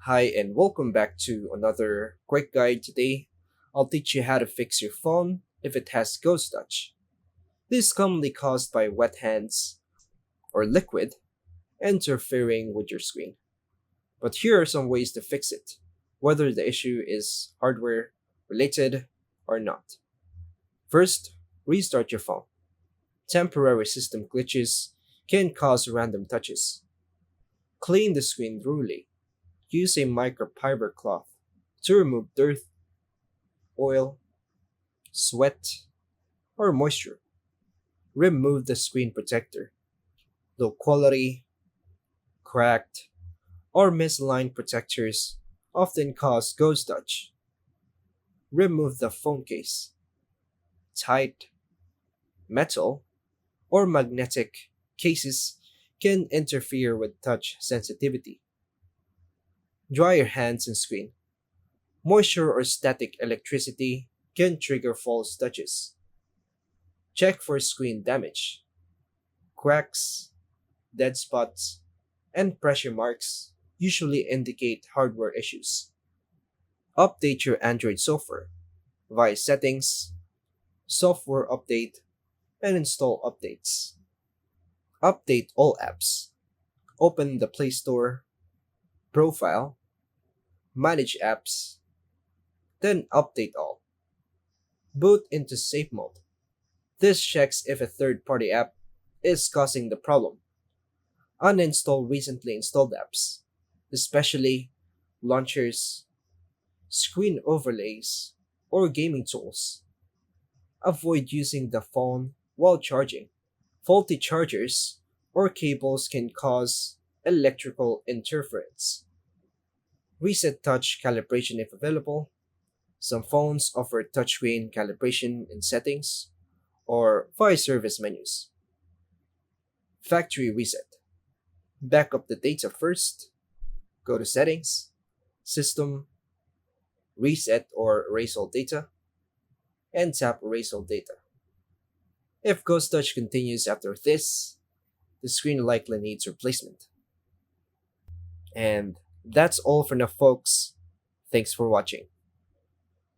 Hi, and welcome back to another quick guide. Today, I'll teach you how to fix your phone if it has ghost touch. This is commonly caused by wet hands or liquid interfering with your screen. But here are some ways to fix it, whether the issue is hardware related or not. First, restart your phone. Temporary system glitches can cause random touches. Clean the screen thoroughly. Use a microfiber cloth to remove dirt, oil, sweat, or moisture. Remove the screen protector. Low quality, cracked, or misaligned protectors often cause ghost touch. Remove the phone case. Tight, metal, or magnetic cases can interfere with touch sensitivity. Dry your hands and screen. Moisture or static electricity can trigger false touches. Check for screen damage. Cracks, dead spots, and pressure marks usually indicate hardware issues. Update your Android software via Settings, Software Update, and install updates. Update all apps. Open the Play Store, Profile, Manage Apps, then Update all. Boot into Safe Mode. This checks if a third party app is causing the problem. Uninstall recently installed apps, especially launchers, screen overlays, or gaming tools. Avoid using the phone while charging. Faulty chargers or cables can cause electrical interference. Reset touch calibration if available. Some phones offer touchscreen calibration in settings or via service menus. Factory reset. Back up the data first. Go to Settings, System, Reset or Erase all data, and tap Erase all data. If Ghost Touch continues after this, the screen likely needs replacement. And that's all for now, folks. Thanks for watching.